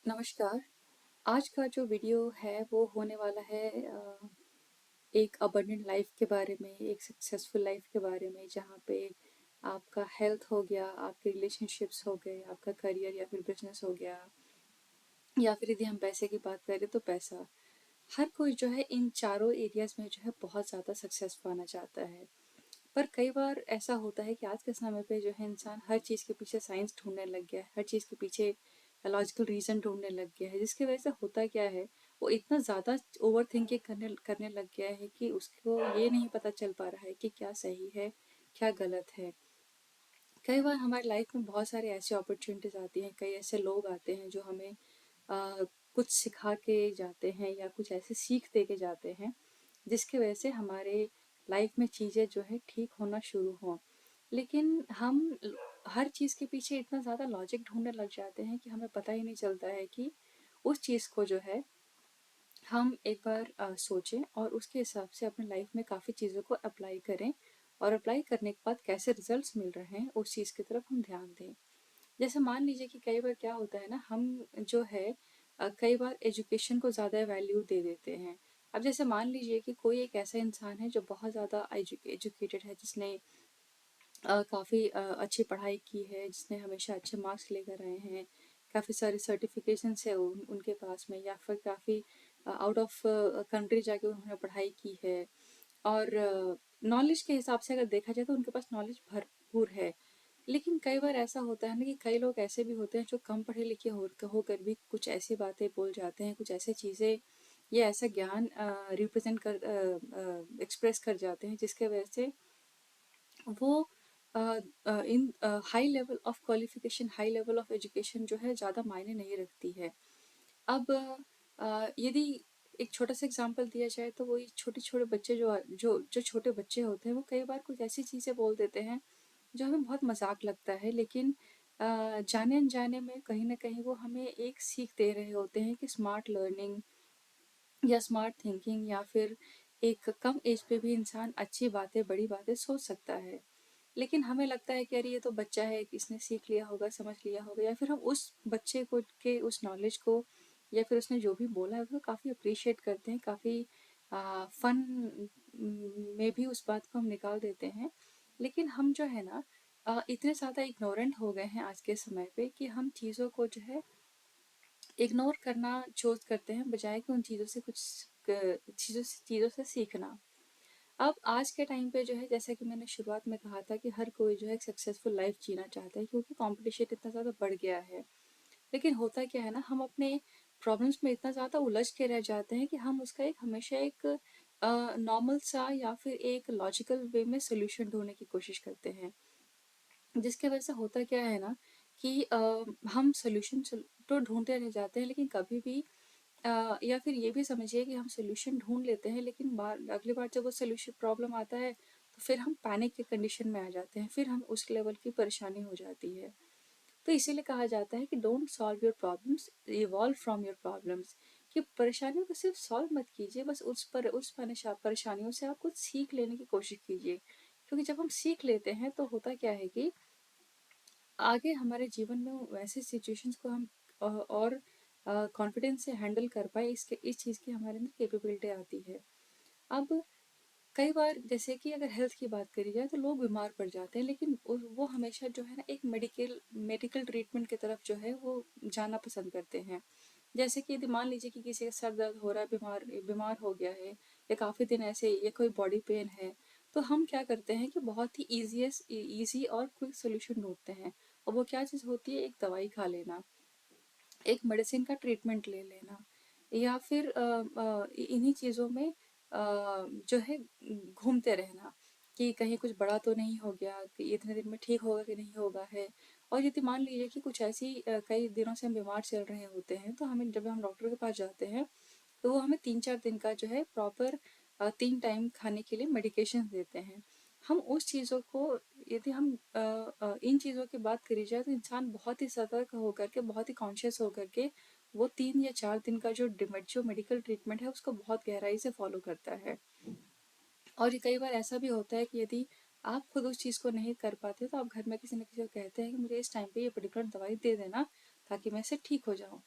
नमस्कार। आज का जो वीडियो है वो होने वाला है एक अबंडेंट लाइफ के बारे में, एक सक्सेसफुल लाइफ के बारे में, जहाँ पे आपका हेल्थ हो गया, आपके रिलेशनशिप्स हो गए, आपका करियर या फिर बिजनेस हो गया, या फिर यदि हम पैसे की बात करें तो पैसा। हर कोई जो है इन चारों एरियाज में जो है बहुत ज़्यादा सक्सेस पाना चाहता है। पर कई बार ऐसा होता है कि आज के समय पे जो है इंसान हर चीज़ के पीछे साइंस ढूंढने लग गया है, हर चीज़ के पीछे लॉजिकल रीज़न ढूंढने लग गया है, जिसकी वजह से होता क्या है, वो इतना ज़्यादा ओवर थिंकिंग करने करने लग गया है कि उसको ये नहीं पता चल पा रहा है कि क्या सही है, क्या गलत है। कई बार हमारी लाइफ में बहुत सारे ऐसे अपॉर्चुनिटीज़ आती हैं, कई ऐसे लोग आते हैं जो हमें कुछ सिखा के जाते हैं या कुछ ऐसे सीख दे के जाते हैं जिसकी वजह से हमारे लाइफ में चीज़ें जो है ठीक होना शुरू हों। लेकिन हर चीज़ के पीछे इतना ज़्यादा लॉजिक ढूंढने लग जाते हैं कि हमें पता ही नहीं चलता है कि उस चीज़ को जो है हम एक बार सोचें और उसके हिसाब से अपने लाइफ में काफ़ी चीज़ों को अप्लाई करें, और अप्लाई करने के बाद कैसे रिजल्ट्स मिल रहे हैं उस चीज़ की तरफ हम ध्यान दें। जैसे मान लीजिए कि कई बार क्या होता है ना, हम जो है कई बार एजुकेशन को ज़्यादा वैल्यू दे देते हैं। अब जैसे मान लीजिए कि कोई एक ऐसा इंसान है जो बहुत ज़्यादा एजुकेटेड है, जिसने काफ़ी अच्छी पढ़ाई की है, जिसने हमेशा अच्छे मार्क्स लेकर आए हैं, काफ़ी सारे सर्टिफिकेशंस है उनके पास में, या फिर काफ़ी आउट ऑफ कंट्री जाके उन्होंने पढ़ाई की है। और नॉलेज के हिसाब से अगर देखा जाए तो उनके पास नॉलेज भरपूर है। लेकिन कई बार ऐसा होता है ना कि कई लोग ऐसे भी होते हैं जो कम पढ़े लिखे होकर भी कुछ ऐसी बातें बोल जाते हैं, कुछ ऐसी चीज़ें या ऐसा ज्ञान रिप्रेजेंट कर एक्सप्रेस कर जाते हैं जिसके वजह से वो इन high level of qualification, high level of education जो है ज़्यादा मायने नहीं रखती है। अब यदि एक छोटा सा एग्जांपल दिया जाए तो वही छोटे छोटे बच्चे जो छोटे बच्चे होते हैं वो कई बार कुछ ऐसी चीज़ें बोल देते हैं जो हमें बहुत मजाक लगता है, लेकिन जाने अनजाने में कहीं ना कहीं वो हमें एक सीख दे रहे होते हैं कि स्मार्ट लर्निंग या स्मार्ट थिंकिंग, या फिर एक कम एज पे भी इंसान अच्छी बातें, बड़ी बातें सोच सकता है। लेकिन हमें लगता है कि अरे ये तो बच्चा है, इसने सीख लिया होगा, समझ लिया होगा, या फिर हम उस बच्चे को के उस नॉलेज को या फिर उसने जो भी बोला है उसको काफ़ी अप्रिशिएट करते हैं, काफ़ी फन में भी उस बात को हम निकाल देते हैं। लेकिन हम जो है ना इतने ज़्यादा इग्नोरेंट हो गए हैं आज के समय पे कि हम चीज़ों को जो है इग्नोर करना चूज करते हैं, बजाय कि उन चीज़ों से कुछ चीज़ों से सीखना। अब आज के टाइम पे जो है, जैसा कि मैंने शुरुआत में कहा था कि हर कोई जो है एक सक्सेसफुल लाइफ जीना चाहता है क्योंकि कंपटीशन इतना ज़्यादा बढ़ गया है। लेकिन होता क्या है ना, हम अपने प्रॉब्लम्स में इतना ज़्यादा उलझ के रह जाते हैं कि हम उसका एक हमेशा एक नॉर्मल सा या फिर एक लॉजिकल वे में सोल्यूशन ढूंढने की कोशिश करते हैं, जिसके वजह से होता क्या है ना कि हम सोल्यूशन तो ढूंढते रह जाते हैं, लेकिन कभी भी या फिर ये भी समझिए कि हम सोल्यूशन ढूंढ लेते हैं, लेकिन अगली बार जब वो सोल्यूशन प्रॉब्लम आता है तो फिर हम पैनिक के कंडीशन में आ जाते हैं, फिर हम उस लेवल की परेशानी हो जाती है। तो इसीलिए कहा जाता है कि don't solve your problems, evolve from your problems. कि परेशानियों को सिर्फ सॉल्व मत कीजिए, बस उस परेशानियों से आप कुछ सीख लेने की कोशिश कीजिए। क्योंकि जब हम सीख लेते हैं तो होता क्या है कि आगे हमारे जीवन में वैसे सिचुएशंस को हम और कॉन्फिडेंस से हैंडल कर पाए, इसके इस चीज़ की हमारे अंदर कैपेबिलिटी आती है। अब कई बार जैसे कि अगर हेल्थ की बात करी जाए तो लोग बीमार पड़ जाते हैं, लेकिन वो हमेशा जो है ना एक मेडिकल मेडिकल ट्रीटमेंट की तरफ जो है वो जाना पसंद करते हैं। जैसे कि यदि मान लीजिए कि किसी का सर दर्द हो रहा है, बीमार बीमार हो गया है, या काफ़ी दिन ऐसे, या कोई बॉडी पेन है, तो हम क्या करते हैं कि बहुत ही ईजी और क्विक सोल्यूशन ढूंढते हैं। और वो क्या चीज़ होती है, एक दवाई खा लेना, एक मेडिसिन का ट्रीटमेंट ले लेना, या फिर इन्हीं चीज़ों में जो है घूमते रहना कि कहीं कुछ बड़ा तो नहीं हो गया, कि इतने दिन में ठीक होगा कि नहीं होगा है। और यदि मान लीजिए कि कुछ ऐसी कई दिनों से हम बीमार चल रहे होते हैं, तो हमें जब हम डॉक्टर के पास जाते हैं तो वो हमें 3-4 दिन का जो है प्रॉपर 3 टाइम खाने के लिए मेडिकेशन देते हैं। हम उस चीज़ों को, यदि हम इन चीज़ों की बात करी जाए तो इंसान बहुत ही सतर्क होकर के, बहुत ही कॉन्शियस होकर के वो 3 या 4 दिन का जो मेडिकल ट्रीटमेंट है उसको बहुत गहराई से फॉलो करता है। और ये कई बार ऐसा भी होता है कि यदि आप खुद उस चीज़ को नहीं कर पाते तो आप घर में किसी न किसी को कहते हैं कि मुझे इस टाइम पे ये पर्टिकुलर दवाई दे देना ताकि मैं इससे ठीक हो जाऊँ।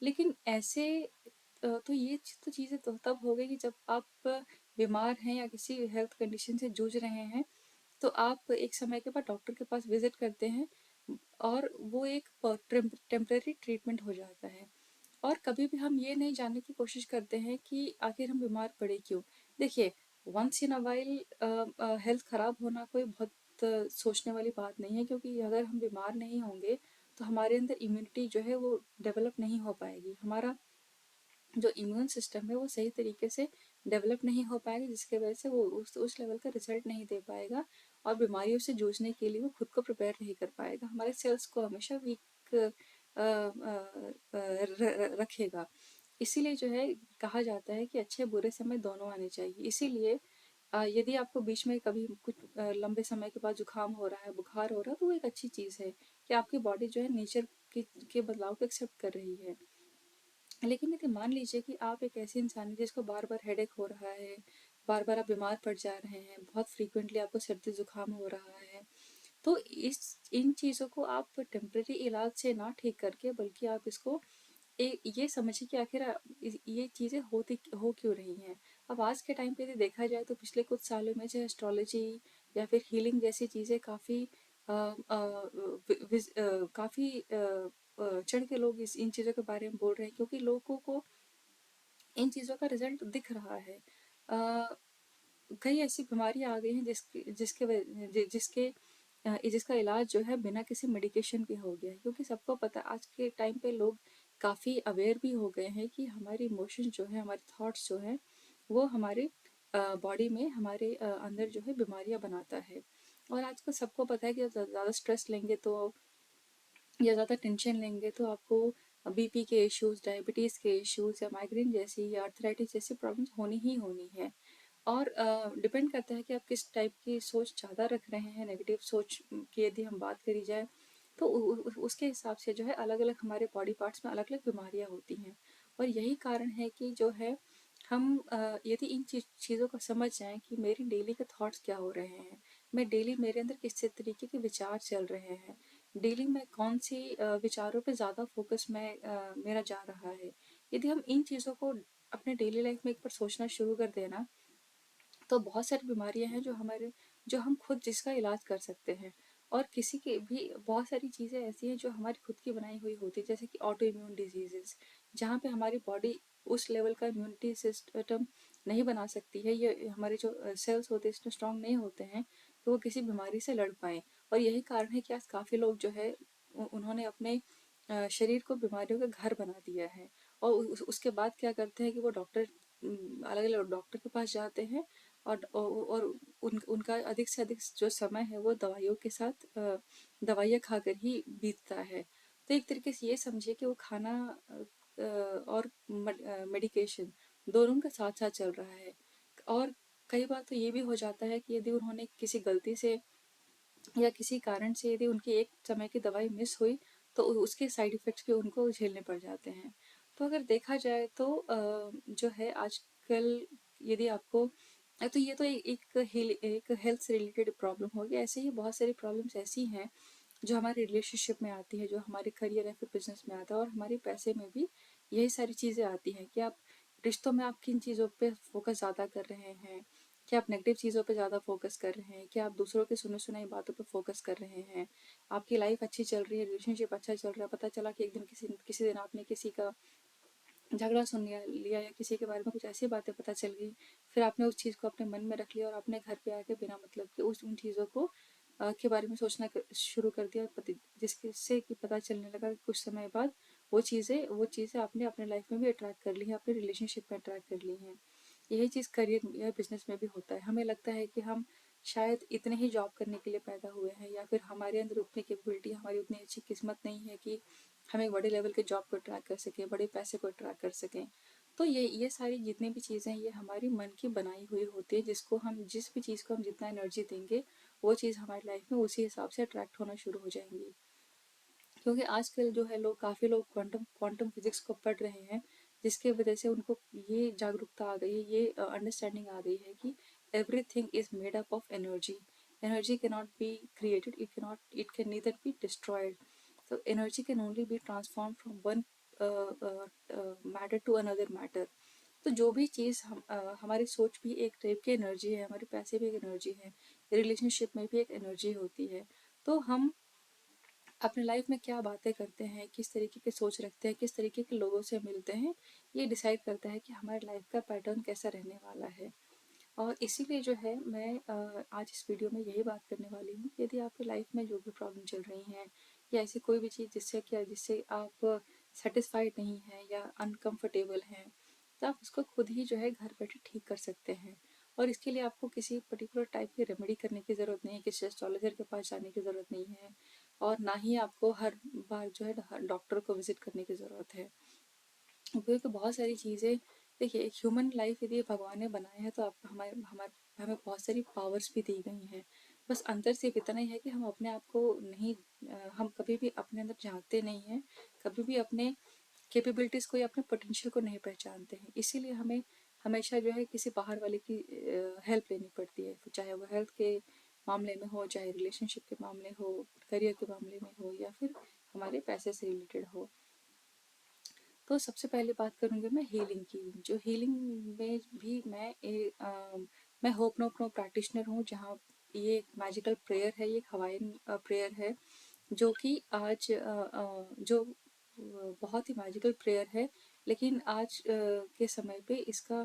लेकिन ऐसे तो ये तो चीज़ें तो तब हो गई कि जब आप बीमार हैं या किसी हेल्थ कंडीशन से जूझ रहे हैं, तो आप एक समय के बाद डॉक्टर के पास विजिट करते हैं और वो एक टेम्परेरी ट्रीटमेंट हो जाता है। और कभी भी हम ये नहीं जानने की कोशिश करते हैं कि आखिर हम बीमार पड़े क्यों। देखिए, once in a while health ख़राब होना कोई बहुत सोचने वाली बात नहीं है, क्योंकि अगर हम बीमार नहीं होंगे तो हमारे अंदर इम्यूनिटी जो है वो डेवलप नहीं हो पाएगी। हमारा जो इम्यून सिस्टम है वो सही तरीके से डेवलप नहीं हो पाएगा, जिसके वजह से वो उस लेवल का रिजल्ट नहीं दे पाएगा और बीमारियों से जूझने के लिए वो खुद को प्रिपेयर नहीं कर पाएगा। हमारे सेल्स को हमेशा वीक रखेगा। इसीलिए जो है कहा जाता है कि अच्छे बुरे समय दोनों आने चाहिए। इसीलिए यदि आपको बीच में कभी कुछ लंबे समय के बाद जुकाम हो रहा है, बुखार हो रहा है, तो वो एक अच्छी चीज़ है कि आपकी बॉडी जो है नेचर के बदलाव को एक्सेप्ट कर रही है। लेकिन यदि मान लीजिए कि आप एक ऐसे इंसान हैं जिसको बार बार हेडेक हो रहा है, बार बार आप बीमार पड़ जा रहे हैं, बहुत फ्रीक्वेंटली आपको सर्दी जुकाम हो रहा है, तो इस इन चीज़ों को आप टेम्परेरी इलाज से ना ठीक करके, बल्कि आप इसको ये समझिए कि आखिर ये चीज़ें होती हो क्यों रही हैं। अब आज के टाइम पे यदि देखा जाए तो पिछले कुछ सालों में जो एस्ट्रोलॉजी या फिर हीलिंग जैसी चीज़ें काफ़ी काफ़ी चढ़ के लोग इस इन चीज़ों के बारे में बोल रहे हैं, क्योंकि लोगों को इन चीज़ों का रिजल्ट दिख रहा है। कई ऐसी बीमारियां आ गई हैं जिसका इलाज जो है बिना किसी मेडिकेशन के हो गया है, क्योंकि सबको पता है आज के टाइम पे लोग काफ़ी अवेयर भी हो गए हैं कि हमारी इमोशंस जो है, हमारे थॉट्स जो हैं, वो हमारे बॉडी में, हमारे अंदर जो है बीमारियां बनाता है। और आजकल सबको पता है कि ज़्यादा स्ट्रेस लेंगे तो या ज़्यादा टेंशन लेंगे तो आपको बीपी के इश्यूज, डायबिटीज़ के इश्यूज या माइग्रेन जैसी या आर्थराइटिस जैसी प्रॉब्लम्स होनी ही होनी है। और डिपेंड करता है कि आप किस टाइप की सोच ज़्यादा रख रहे हैं। नेगेटिव सोच की यदि हम बात करी जाए तो उसके हिसाब से जो है अलग अलग हमारे बॉडी पार्ट्स में अलग अलग बीमारियां होती हैं। और यही कारण है कि जो है हम यदि इन चीज़ों को समझ जाएं कि मेरी डेली के थॉट्स क्या हो रहे हैं, मैं डेली मेरे अंदर किस तरीके के विचार चल रहे हैं, डेली में कौन सी विचारों पे ज़्यादा फोकस मेरा जा रहा है। यदि हम इन चीज़ों को अपने डेली लाइफ में एक बार सोचना शुरू कर देना, तो बहुत सारी बीमारियां हैं जो हम खुद जिसका इलाज कर सकते हैं। और किसी के भी बहुत सारी चीज़ें ऐसी हैं जो हमारी खुद की बनाई हुई होती है, जैसे कि ऑटो इम्यून डिजीजेस, जहाँ पे हमारी बॉडी उस लेवल का इम्यूनिटी सिस्टम नहीं बना सकती है, ये हमारे जो सेल्स होते हैं इतने स्ट्रांग नहीं होते हैं कि वो किसी बीमारी से लड़ पाएँ। और यही कारण है कि आज काफ़ी लोग जो है उन्होंने अपने शरीर को बीमारियों का घर बना दिया है। और उसके बाद क्या करते हैं कि वो अलग अलग डॉक्टर के पास जाते हैं और उनका अधिक से अधिक जो समय है वो दवाइयों के साथ दवाइयाँ खाकर ही बीतता है। तो एक तरीके से ये समझिए कि वो खाना और मेडिकेशन दोनों का साथ साथ चल रहा है। और कई बार तो ये भी हो जाता है कि यदि उन्होंने किसी गलती से या किसी कारण से यदि उनकी एक समय की दवाई मिस हुई तो उसके साइड इफ़ेक्ट्स भी उनको झेलने पड़ जाते हैं। तो अगर देखा जाए तो जो है आजकल यदि आपको तो ये तो एक हेल्थ से रिलेटेड प्रॉब्लम हो गया। ऐसे ही बहुत सारी प्रॉब्लम्स ऐसी हैं जो हमारे रिलेशनशिप में आती है, जो हमारे करियर या फिर बिजनेस में आता है, और हमारे पैसे में भी यही सारी चीज़ें आती हैं कि आप रिश्तों में आप किन चीज़ों पे फोकस ज़्यादा कर रहे हैं। क्या आप नेगेटिव चीज़ों पे ज़्यादा फोकस कर रहे हैं, क्या आप दूसरों की सुनी सुनाई बातों पे फोकस कर रहे हैं। आपकी लाइफ अच्छी चल रही है, रिलेशनशिप अच्छा चल रहा है, पता चला कि एक दिन किसी दिन आपने किसी का झगड़ा सुन लिया या किसी के बारे में कुछ ऐसी बातें पता चल गई, फिर आपने उस चीज़ को अपने मन में रख लिया और अपने घर पे आके बिना मतलब के उन चीज़ों को के बारे में सोचना शुरू कर दिया, जिससे कि पता चलने लगा कि कुछ समय बाद वो चीज़ें आपने अपने लाइफ में भी अट्रैक्ट कर ली हैं, अपने रिलेशनशिप में अट्रैक्ट कर ली हैं। यही चीज़ करियर या बिजनेस में भी होता है। हमें लगता है कि हम शायद इतने ही जॉब करने के लिए पैदा हुए हैं, या फिर हमारे अंदर उतनी कैपेबिलिटी, हमारी उतनी अच्छी किस्मत नहीं है कि हम एक बड़े लेवल के जॉब को ट्रैक कर सकें, बड़े पैसे को ट्रैक कर सकें। तो ये सारी जितनी भी चीज़ें हैं ये हमारी मन की बनाई हुई होती है, जिस भी चीज़ को हम जितना एनर्जी देंगे वो चीज़ हमारी लाइफ में उसी हिसाब से अट्रैक्ट होना शुरू हो जाएंगी। क्योंकि आजकल जो है काफ़ी लोग क्वांटम क्वांटम फिजिक्स को पढ़ रहे हैं, जिसकी वजह से उनको ये जागरूकता आ गई है, ये अंडरस्टैंडिंग आ गई है कि everything is made up of energy. Energy can not be created, it can neither be destroyed. So energy can only be transformed from one matter to another matter. तो जो भी चीज़ हमारी सोच भी एक टाइप की एनर्जी है, हमारे पैसे भी एक एनर्जी है, रिलेशनशिप में भी एक एनर्जी होती है। तो हम अपने लाइफ में क्या बातें करते हैं, किस तरीके की सोच रखते हैं, किस तरीके के लोगों से मिलते हैं, ये डिसाइड करता है कि हमारे लाइफ का पैटर्न कैसा रहने वाला है। और इसीलिए जो है मैं आज इस वीडियो में यही बात करने वाली हूँ कि यदि आपकी लाइफ में जो भी प्रॉब्लम चल रही हैं या ऐसी कोई भी चीज़ जिससे आप सेटिस्फाइड नहीं हैं या अनकंफर्टेबल हैं, तो आप उसको खुद ही जो है घर बैठे ठीक कर सकते हैं। और इसके लिए आपको किसी पर्टिकुलर टाइप की रेमेडी करने की ज़रूरत नहीं है, किसी एस्ट्रोलॉजर के पास जाने की ज़रूरत नहीं है, और ना ही आपको हर बार जो है डॉक्टर को विजिट करने की ज़रूरत है। क्योंकि बहुत सारी चीज़ें, देखिए एक ह्यूमन लाइफ यदि भगवान ने बनाया है तो आप हमारे हमारे हमें बहुत सारी पावर्स भी दी गई हैं। बस अंतर सिर्फ इतना ही है कि हम अपने आप को नहीं, हम कभी भी अपने अंदर झांकते नहीं हैं, कभी भी अपने कैपेबिलिटीज़ को या अपने पोटेंशियल को नहीं पहचानते हैं। इसीलिए हमें हमेशा जो है किसी बाहर वाले की हेल्प लेनी पड़ती है, चाहे वो हेल्थ के मामले में हो, चाहे रिलेशनशिप के मामले हो, करियर के मामले में हो, या फिर हमारे पैसे से रिलेटेड हो। तो सबसे पहले बात करूँगी मैं हीलिंग की। जो हीलिंग में भी मैं होपनोपनो प्रैक्टिशनर हूँ, जहाँ ये एक मैजिकल प्रेयर है, ये एक हवाइन प्रेयर है, जो कि आज जो बहुत ही मैजिकल प्रेयर है। लेकिन आज के समय पे इसका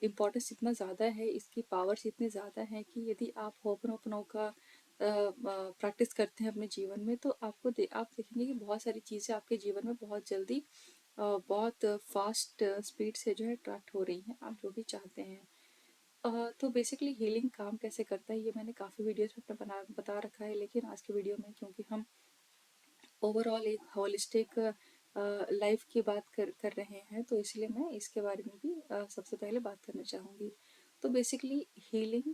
इम्पोर्टेंस इतना ज़्यादा है, इसकी पावर्स इतनी ज़्यादा हैं कि यदि आप होपनोपनो का प्रैक्टिस करते हैं अपने जीवन में, तो आप देखेंगे कि बहुत सारी चीज़ें आपके जीवन में बहुत जल्दी बहुत फास्ट स्पीड से जो है अट्रैक्ट हो रही हैं, आप जो भी चाहते हैं। तो बेसिकली हीलिंग काम कैसे करता है ये मैंने काफ़ी वीडियोस में अपने बता रखा है, लेकिन आज के वीडियो में क्योंकि हम ओवरऑल एक होलिस्टिक लाइफ की बात कर रहे हैं, तो इसलिए मैं इसके बारे में भी सबसे पहले बात करना चाहूँगी। तो बेसिकली हीलिंग,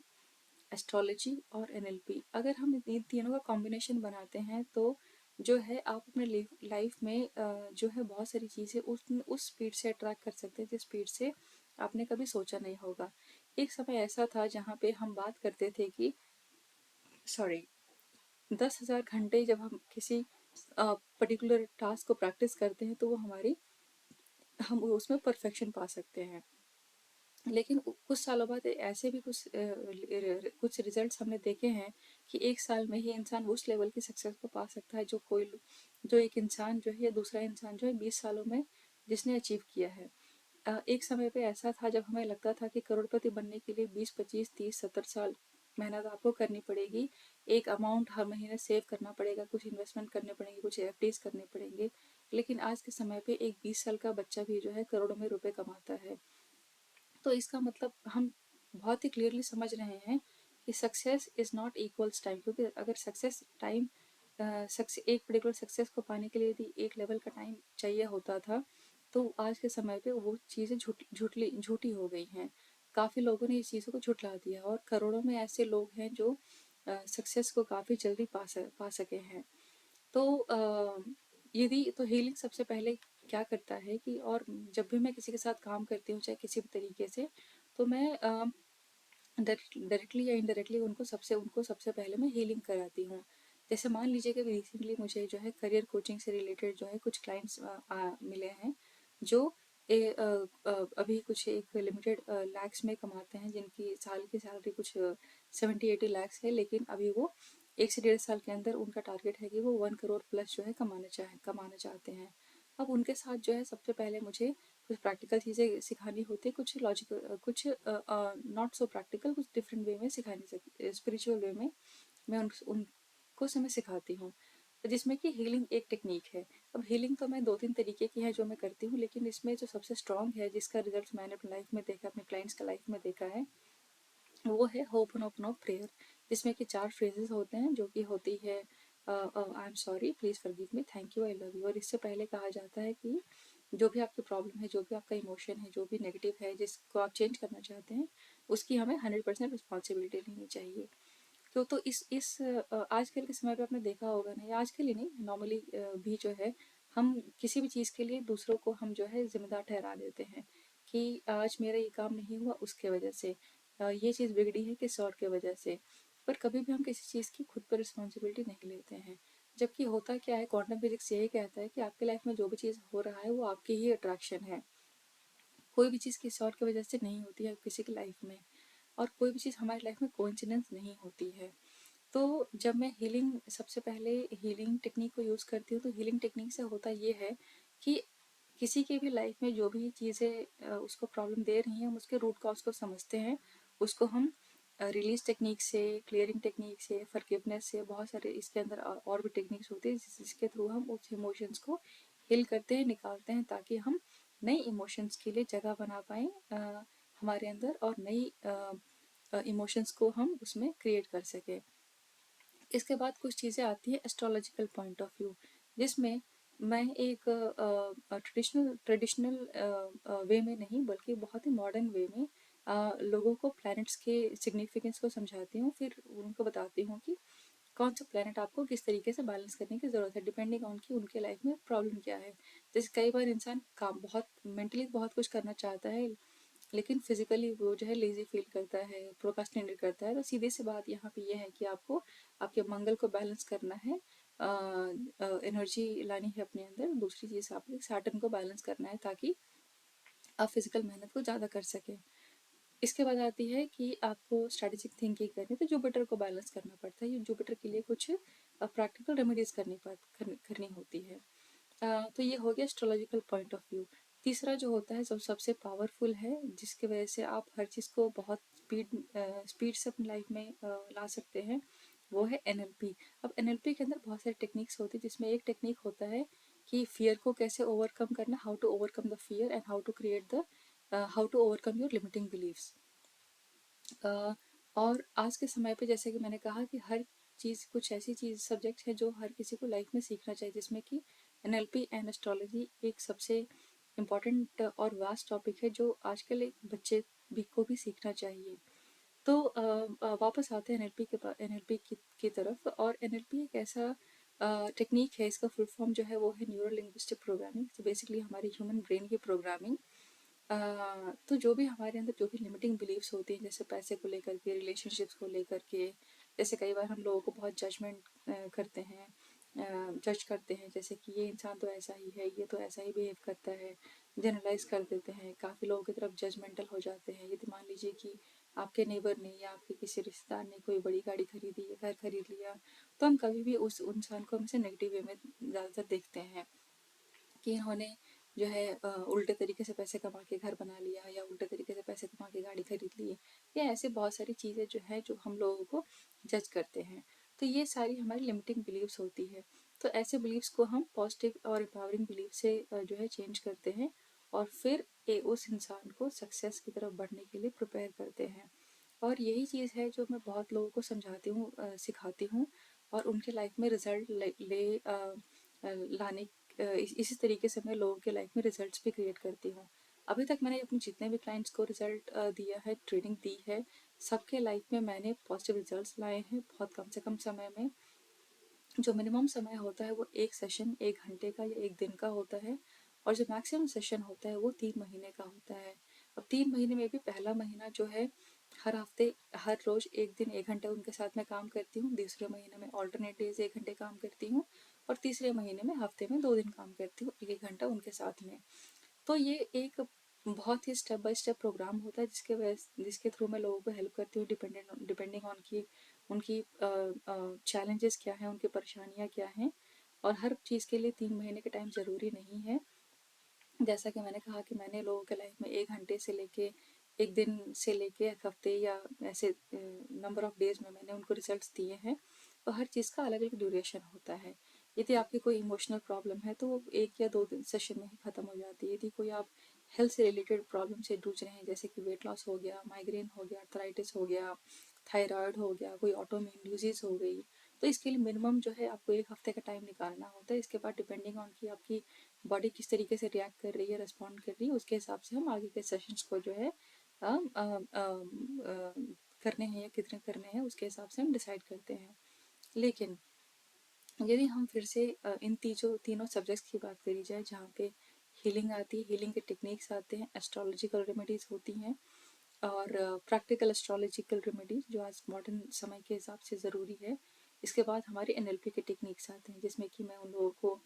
एस्ट्रोलॉजी और एनएलपी, अगर हम इन तीनों का कॉम्बिनेशन बनाते हैं तो जो है आप अपने लाइफ में जो है बहुत सारी चीज़ें उस स्पीड से अट्रैक्ट कर सकते हैं जिस स्पीड से आपने कभी सोचा नहीं होगा। एक समय ऐसा था जहाँ पे हम बात करते थे कि सॉरी 10,000 घंटे जब हम किसी पर्टिकुलर टास्क को प्रैक्टिस करते हैं तो वो हम उसमें परफेक्शन पा सकते हैं। लेकिन कुछ सालों बाद ऐसे भी कुछ रिजल्ट्स हमने देखे हैं कि एक साल में ही इंसान उस लेवल की सक्सेस को पा सकता है जो एक इंसान जो है या दूसरा इंसान जो है 20 सालों में जिसने अचीव किया है। एक समय पे ऐसा था जब हमें लगता था कि करोड़पति बनने के लिए 20, 25, 30, 70 साल मेहनत आपको करनी पड़ेगी, एक अमाउंट हर महीने सेव करना पड़ेगा, कुछ इन्वेस्टमेंट करने पड़ेंगे, कुछ एफडीज करने पड़ेंगे। लेकिन आज के समय पे एक 20 साल का बच्चा भी जो है करोड़ों में रुपए कमाता है। तो इसका मतलब हम बहुत ही क्लियरली समझ रहे हैं कि success is not equals time, क्योंकि अगर सक्सेस टाइम एक पर्टिकुलर सक्सेस को पाने के लिए यदि एक लेवल का टाइम चाहिए होता था, तो आज के समय पे वो चीज़ें झूठी हो गई हैं। काफ़ी लोगों ने इस चीज़ों को झुठला दिया और करोड़ों में ऐसे लोग हैं जो सक्सेस को काफ़ी जल्दी पा सके हैं। तो यदि तो हीलिंग सबसे पहले क्या करता है कि, और जब भी मैं किसी के साथ काम करती हूँ चाहे किसी भी तरीके से, तो मैं डायरेक्टली या इनडायरेक्टली उनको सबसे पहले मैं हीलिंग कराती हूँ। जैसे मान लीजिए कि रिसेंटली मुझे जो है करियर कोचिंग से रिलेटेड जो है कुछ क्लाइंट्स मिले हैं जो अभी कुछ एक लिमिटेड लैक्स में कमाते हैं, जिनकी साल की सैलरी कुछ 70-80 लैक्स है, लेकिन अभी वो 1 से 1.5 साल के अंदर उनका टारगेट है कि वो 1 करोड़ प्लस जो है कमाना चाहते हैं। अब उनके साथ जो है सबसे पहले मुझे कुछ प्रैक्टिकल चीज़ें सिखानी होती है, कुछ लॉजिकल, कुछ नॉट सो प्रैक्टिकल, कुछ डिफरेंट वे में स्पिरिचुअल वे में मैं उनको समय सिखाती हूँ, जिसमें कि हीलिंग एक टेक्निक है। अब हीलिंग तो मैं 2-3 तरीके की है जो मैं करती हूँ, लेकिन इसमें जो सबसे स्ट्रॉन्ग है, जिसका रिजल्ट मैंने अपनी लाइफ में देखा, अपने क्लाइंट्स का लाइफ में देखा है, वो है होपनोपनो प्रेयर, जिसमें कि 4 फ्रेजेस होते हैं, जो कि होती है I am sorry, please forgive me, thank you, I love you. और इससे पहले कहा जाता है कि जो भी आपकी प्रॉब्लम है, जो भी आपका इमोशन है, जो भी नेगेटिव है जिसको आप चेंज करना चाहते हैं, उसकी हमें 100% रिस्पॉन्सिबिलिटी लेनी चाहिए। तो आजकल के समय पे आपने देखा होगा ना, या आजकल ही नहीं, नॉर्मली भी जो है हम किसी भी चीज़ के लिए दूसरों को हम जो है जिम्मेदार ठहरा देते हैं कि आज मेरा ये काम नहीं हुआ उसके वजह से, ये चीज़ बिगड़ी है किस और के वजह से। पर कभी भी हम किसी चीज़ की खुद पर रिस्पॉन्सिबिलिटी नहीं लेते हैं। जबकि होता क्या है, क्वांटम फिजिक्स यही कहता है कि आपकी लाइफ में जो भी चीज़ हो रहा है वो आपकी ही अट्रैक्शन है। कोई भी चीज़ किसी और की वजह से नहीं होती है किसी की लाइफ में, और कोई भी चीज़ हमारी लाइफ में कोइंसिडेंस नहीं होती है। तो जब मैं हीलिंग सबसे पहले हीलिंग टेक्निक को यूज़ करती हूँ, तो हीलिंग टेक्निक से होता ये है कि किसी की भी लाइफ में जो भी चीज़ें उसको प्रॉब्लम दे रही हैं, हम उसके रूट कॉज को समझते हैं। उसको हम रिलीज टेक्निक से, क्लियरिंग टेक्निक से, फॉरगिवनेस से, बहुत सारे इसके अंदर और भी टेक्निक्स होती है जिसके थ्रू हम उस इमोशंस को हील करते हैं, निकालते हैं, ताकि हम नई इमोशंस के लिए जगह बना पाएँ हमारे अंदर, और नई इमोशंस को हम उसमें क्रिएट कर सकें। इसके बाद कुछ चीज़ें आती है एस्ट्रोलॉजिकल पॉइंट ऑफ व्यू, जिसमें मैं एक ट्रेडिशनल ट्रेडिशनल वे में नहीं, बल्कि बहुत ही मॉडर्न वे में लोगों को प्लैनेट्स के सिग्निफिकेंस को समझाती हूँ। फिर उनको बताती हूँ कि कौन सा प्लैनेट आपको किस तरीके से बैलेंस करने की ज़रूरत है, डिपेंडिंग ऑन कि उनके लाइफ में प्रॉब्लम क्या है। जैसे कई बार इंसान काम बहुत मेंटली बहुत कुछ करना चाहता है, लेकिन फिजिकली वो जो है लेजी फील करता है, प्रोकास्टिनेट करता है। तो सीधी सी बात यहाँ पे ये है कि आपको आपके मंगल को बैलेंस करना है, एनर्जी लानी है अपने अंदर। दूसरी चीज़ आपको सैटर्न को बैलेंस करना है, ताकि आप फिजिकल मेहनत को ज़्यादा कर सकें। इसके बाद आती है कि आपको स्ट्रैटेजिक थिंकिंग करनी है, तो जुपिटर को बैलेंस करना पड़ता है। ये जुपिटर के लिए कुछ प्रैक्टिकल रेमेडीज करनी होती है। तो ये हो गया एस्ट्रोलॉजिकल पॉइंट ऑफ व्यू। तीसरा जो होता है, सबसे पावरफुल है, जिसकी वजह से आप हर चीज़ को बहुत स्पीड से अपनी लाइफ में ला सकते हैं, वो है एनएलपी। अब एनएलपी के अंदर बहुत सारे टेक्निक्स होती है, जिसमें एक टेक्निक होता है कि फियर को कैसे ओवरकम करना, how to overcome the fear and how to overcome your limiting believes. और आज के समय पे जैसे कि मैंने कहा कि हर चीज़, कुछ ऐसी चीज़ सब्जेक्ट है जो हर किसी को लाइफ में सीखना चाहिए, जिसमें कि एनएलपी एंड एस्ट्रोलॉजी एक सबसे इम्पॉर्टेंट और वास्ट टॉपिक है, जो आजकल एक बच्चे भी को भी सीखना चाहिए। तो वापस आते हैं एनएलपी की तरफ। और एनएलपी एक ऐसा टेक्निक है, इसका फुल फॉर्म जो है वो है न्यूरो लिंग्विस्टिक प्रोग्रामिंग। तो बेसिकली हमारे ह्यूमन ब्रेन की प्रोग्रामिंग। तो जो भी हमारे अंदर जो भी लिमिटिंग बिलीव्स होती हैं, जैसे पैसे को लेकर के, रिलेशनशिप्स को लेकर के, जैसे कई बार हम लोगों को बहुत जजमेंट करते हैं, जज करते हैं, जैसे कि ये इंसान तो ऐसा ही है, ये तो ऐसा ही बिहेव करता है, जनरलाइज कर देते हैं, काफ़ी लोगों की तरफ जजमेंटल हो जाते हैं। यदि मान लीजिए कि आपके नेबर ने या आपके किसी रिश्तेदार ने कोई बड़ी गाड़ी खरीदी या घर खरीद लिया, तो हम कभी भी उस इंसान को हमेशा नेगेटिव वे में ज़्यादातर देखते हैं कि इन्होंने जो है उल्टे तरीके से पैसे कमा के घर बना लिया, या उल्टे तरीके से पैसे कमा के गाड़ी खरीद ली, या ऐसे बहुत सारी चीज़ें जो है जो हम लोगों को जज करते हैं। तो ये सारी हमारी लिमिटिंग बिलीव्स होती है। तो ऐसे बिलीव्स को हम पॉजिटिव और एम्पावरिंग बिलीव से जो है चेंज करते हैं, और फिर उस इंसान को सक्सेस की तरफ बढ़ने के लिए प्रिपेयर करते हैं। और यही चीज़ है जो मैं बहुत लोगों को समझाती हूँ, सिखाती हूँ, और उनके लाइफ में रिजल्ट लाने इसी तरीके से मैं लोगों के लाइफ में रिजल्ट्स भी क्रिएट करती हूँ। अभी तक मैंने अपने जितने भी क्लाइंट्स को रिजल्ट दिया है, ट्रेनिंग दी है, सबके लाइफ में मैंने पॉजिटिव रिजल्ट्स लाए हैं बहुत कम से कम समय में। जो मिनिमम समय होता है वो एक सेशन 1 घंटे का या 1 दिन का होता है, और जो मैक्सिमम सेशन होता है वो 3 महीने का होता है। अब 3 महीने में भी पहला महीना जो है, हर हफ्ते हर रोज़ 1 दिन 1 घंटे उनके साथ मैं काम करती हूँ। दूसरे महीने में ऑल्टरनेट डेज 1 घंटे काम करती हूँ, और तीसरे महीने में हफ्ते में 2 दिन काम करती हूँ, 1 1 घंटा उनके साथ में। तो ये एक बहुत ही स्टेप बाय स्टेप प्रोग्राम होता है, जिसके थ्रू मैं लोगों को हेल्प करती हूँ, डिपेंडिंग ऑन की उनकी चैलेंजेस क्या हैं, उनकी परेशानियाँ क्या हैं। और हर चीज़ के लिए 3 महीने का टाइम ज़रूरी नहीं है। जैसा कि मैंने कहा कि मैंने लोगों के लाइफ में 1 घंटे से लेके 1 दिन से लेके 1 हफ्ते, या ऐसे नंबर ऑफ डेज में मैंने उनको रिजल्ट्स दिए हैं। तो हर चीज़ का अलग अलग ड्यूरेशन होता है। यदि आपकी कोई इमोशनल प्रॉब्लम है तो वो 1 या 2 दिन सेशन में ही ख़त्म हो जाती है। यदि कोई आप हेल्थ से रिलेटेड प्रॉब्लम से जूझ रहे हैं, जैसे कि वेट लॉस हो गया, माइग्रेन हो गया, अर्थराइटिस हो गया, थायराइड हो गया, कोई ऑटोइम्यून डिजीज़ हो गई, तो इसके लिए मिनिमम जो है आपको 1 हफ्ते का टाइम निकालना होता है। इसके बाद डिपेंडिंग ऑन कि आपकी बॉडी किस तरीके से रिएक्ट कर रही है, रिस्पॉन्ड कर रही है, उसके हिसाब से हम आगे के सेशंस को जो है करने हैं या कितने करने हैं, उसके हिसाब से हम डिसाइड करते हैं। लेकिन यदि हम फिर से इन तीनों सब्जेक्ट्स की बात करी जाए, जहाँ पे हीलिंग आती है, हीलिंग के टेक्निक्स आते हैं, एस्ट्रोलॉजिकल रेमेडीज होती हैं, और प्रैक्टिकल एस्ट्रोलॉजिकल रेमेडीज जो आज मॉडर्न समय के हिसाब से ज़रूरी है। इसके बाद हमारे एनएलपी के टेक्निक्स आते हैं, जिसमें कि मैं उन लोगों को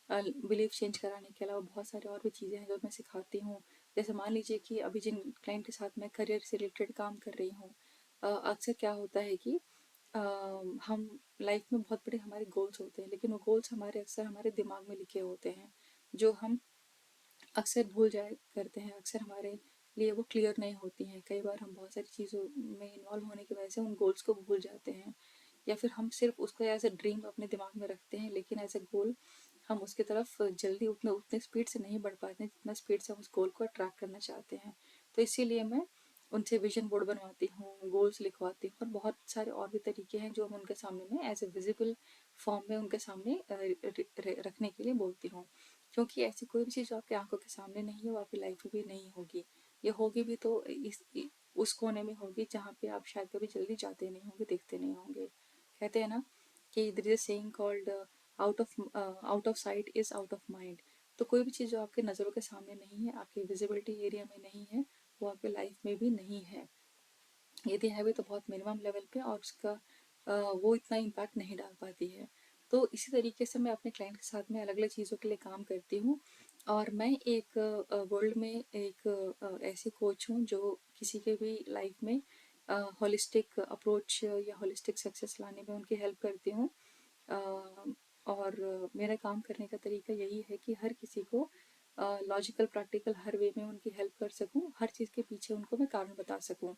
बिलीव चेंज कराने के अलावा बहुत सारे और भी चीज़ें हैं जो मैं सिखाती हूँ। जैसे मान लीजिए कि अभी जिन क्लाइंट के साथ मैं करियर से रिलेटेड काम कर रही हूँ, अक्सर क्या होता है कि हम लाइफ में बहुत बड़े हमारे गोल्स होते हैं, लेकिन वो गोल्स हमारे अक्सर हमारे दिमाग में लिखे होते हैं, जो हम अक्सर भूल जाया करते हैं। अक्सर हमारे लिए वो क्लियर नहीं होती हैं। कई बार हम बहुत सारी चीज़ों में इन्वॉल्व होने की वजह से उन गोल्स को भूल जाते हैं, या फिर हम सिर्फ उसको एज अ ड्रीम अपने दिमाग में रखते हैं, लेकिन एज अ गोल हम उसकी तरफ जल्दी उतने उतने स्पीड से नहीं बढ़ पाते हैं जितना स्पीड से हम उस गोल को अट्रैक्ट करना चाहते हैं। तो इसीलिए मैं उनसे विजन बोर्ड बनवाती हूँ, गोल्स लिखवाती हूँ, और बहुत सारे और भी तरीके हैं जो हम उनके सामने में एज ए विजिबल फॉर्म में उनके सामने रखने के लिए बोलती हूँ। क्योंकि ऐसी कोई भी चीज़ जो आपकी आंखों के सामने नहीं है वो आपकी लाइफ में भी नहीं होगी। ये होगी भी तो उस कोने में होगी जहाँ पे आप शायद कभी जल्दी जाते नहीं होंगे, देखते नहीं होंगे। कहते हैं ना कि there is a saying called out of sight is out of mind. तो कोई भी चीज़ जो आपके नज़रों के सामने नहीं है, आपके विजिबिलिटी एरिया में नहीं है, वो आपके लाइफ में भी नहीं है। यदि है भी तो बहुत मिनिमम लेवल पे, और उसका वो इतना इम्पैक्ट नहीं डाल पाती है। तो इसी तरीके से मैं अपने क्लाइंट के साथ में अलग अलग चीज़ों के लिए काम करती हूँ। और मैं एक वर्ल्ड में एक ऐसी कोच हूँ जो किसी के भी लाइफ में होलिस्टिक अप्रोच या होलिस्टिक सक्सेस लाने में उनकी हेल्प करती हूँ। और मेरा काम करने का तरीका यही है कि हर किसी को लॉजिकल प्रैक्टिकल हर वे में उनकी हेल्प कर सकूं, हर चीज़ के पीछे उनको मैं कारण बता सकूं।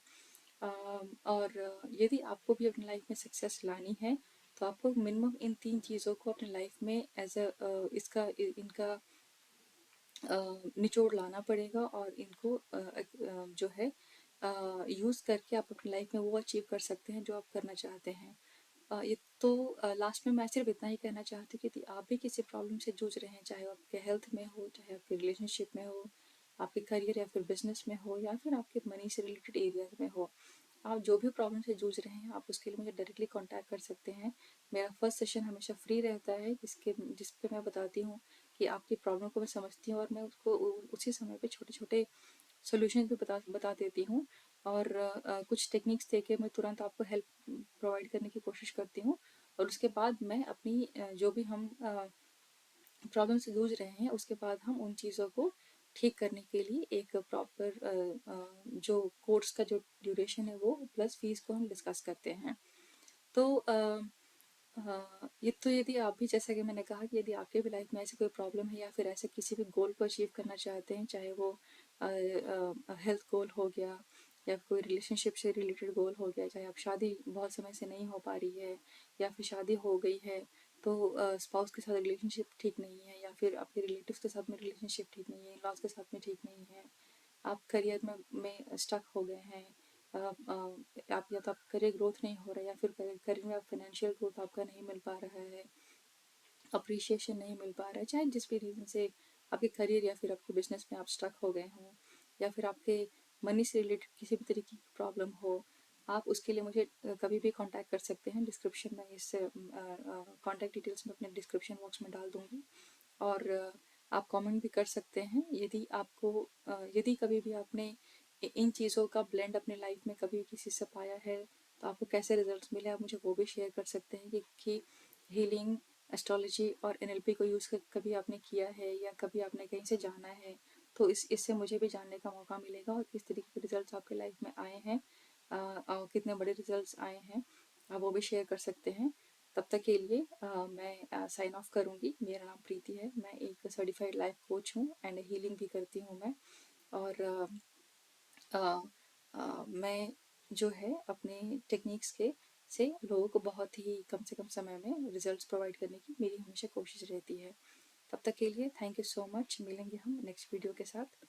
और यदि आपको भी अपनी लाइफ में सक्सेस लानी है तो आपको मिनिमम इन 3 चीज़ों को अपनी लाइफ में एज अ इनका निचोड़ लाना पड़ेगा, और इनको जो है यूज़ करके आप अपनी लाइफ में वो अचीव कर सकते हैं जो आप करना चाहते हैं। ये तो लास्ट में मैं सिर्फ इतना ही कहना चाहती हूँ कि यदि आप भी किसी प्रॉब्लम से जूझ रहे हैं, चाहे वो आपके हेल्थ में हो, चाहे आपके रिलेशनशिप में हो, आपके करियर या फिर बिजनेस में हो, या फिर आपके मनी से रिलेटेड एरियाज में हो, आप जो भी प्रॉब्लम से जूझ रहे हैं आप उसके लिए मुझे डायरेक्टली कांटेक्ट कर सकते हैं। मेरा फर्स्ट सेशन हमेशा फ्री रहता है, जिस पे मैं बताती हूँ कि आपकी प्रॉब्लम को मैं समझती हूँ, और मैं उसको उसी समय पे छोटे छोटे सोल्यूशन भी बता देती हूँ। और कुछ टेक्निक्स दे के मैं तुरंत आपको हेल्प प्रोवाइड करने की कोशिश करती हूँ। और उसके बाद मैं अपनी जो भी हम प्रॉब्लम से जूझ रहे हैं उसके बाद हम उन चीज़ों को ठीक करने के लिए एक प्रॉपर जो कोर्स का जो ड्यूरेशन है वो प्लस फीस को हम डिस्कस करते हैं। तो ये तो यदि आप भी, जैसा कि मैंने कहा कि यदि आपके भी लाइफ में ऐसी कोई प्रॉब्लम है या फिर ऐसे किसी भी गोल को अचीव करना चाहते हैं, चाहे वो हेल्थ गोल हो गया या कोई रिलेशनशिप से रिलेटेड गोल हो गया, चाहे आप शादी बहुत समय से नहीं हो पा रही है या फिर शादी हो गई है तो स्पाउस के साथ रिलेशनशिप ठीक नहीं है, या फिर आपके रिलेटिव्स के साथ में रिलेशनशिप ठीक नहीं है, इन-लॉज के साथ में ठीक नहीं है, आप करियर में स्टक हो गए हैं, आप या तो आप करियर ग्रोथ नहीं हो रहा है, या फिर करियर में आप फाइनेंशियल ग्रोथ आपका नहीं मिल पा रहा है, अप्रिशिएशन नहीं मिल पा रहा है, चाहे जिस भी रीज़न से आपके करियर या फिर आपके बिजनेस में आप स्टक हो गए हों, या फिर आपके मनी से रिलेटेड किसी भी तरीके की प्रॉब्लम हो, आप उसके लिए मुझे कभी भी कांटेक्ट कर सकते हैं। डिस्क्रिप्शन में इस कांटेक्ट डिटेल्स में अपने डिस्क्रिप्शन बॉक्स में डाल दूँगी। और आप कमेंट भी कर सकते हैं यदि आपको यदि कभी भी आपने इन चीज़ों का ब्लेंड अपने लाइफ में कभी किसी से पाया है तो आपको कैसे रिजल्ट्स मिले, आप मुझे वो भी शेयर कर सकते हैं कि हीलिंग, एस्ट्रोलॉजी और एनएलपी को यूज़ कभी आपने किया है या कभी आपने कहीं से जाना है, तो इससे मुझे भी जानने का मौका मिलेगा, और किस तरीके के रिजल्ट्स आपके लाइफ में आए हैं, कितने बड़े रिजल्ट्स आए हैं, आप वो भी शेयर कर सकते हैं। तब तक के लिए मैं साइन ऑफ करूँगी। मेरा नाम प्रीति है, मैं एक सर्टिफाइड लाइफ कोच हूँ एंड हीलिंग भी करती हूँ मैं। और मैं जो है अपने टेक्निक्स के से लोगों को बहुत ही कम से कम समय में रिजल्ट्स प्रोवाइड करने की मेरी हमेशा कोशिश रहती है। तब तक के लिए थैंक यू सो मच। मिलेंगे हम नेक्स्ट वीडियो के साथ।